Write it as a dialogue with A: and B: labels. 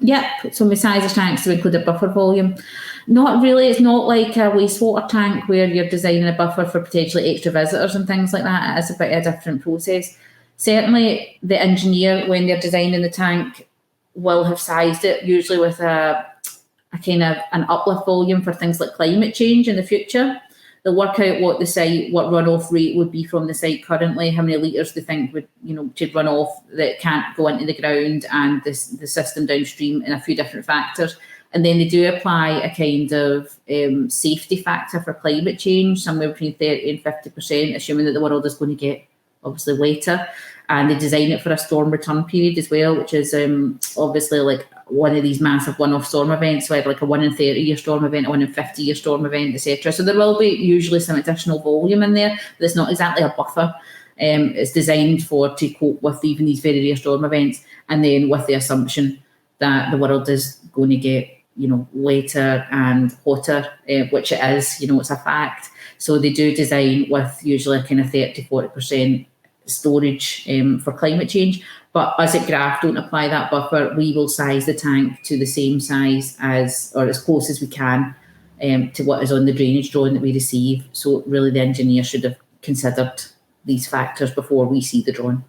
A: Yep, so we size the tanks to include a buffer volume. Not really, it's not like a wastewater tank where you're designing a buffer for potentially extra visitors and things like that. It's a bit of a different process. Certainly the engineer, when they're designing the tank, will have sized it, usually with a kind of an uplift volume for things like climate change in the future. They'll work out what runoff rate would be from the site currently, how many litres they think would, should run off that can't go into the ground, and the system downstream, and a few different factors. And then they do apply a kind of safety factor for climate change, somewhere between 30 and 50%, assuming that the world is going to get obviously wetter. And they design it for a storm return period as well, which is obviously like one of these massive one-off storm events, so like a 1 in 30-year storm event, a 1 in 50-year storm event, etc. So there will be usually some additional volume in there, but it's not exactly a buffer. It's designed to cope with even these very rare storm events, and then with the assumption that the world is going to get, wetter and hotter, which it is, it's a fact. So they do design with usually a kind of 30-40% storage for climate change. But us at Graph don't apply that buffer. We will size the tank to the same size as, or as close as we can, to what is on the drainage drawing that we receive. So really the engineer should have considered these factors before we see the drawing.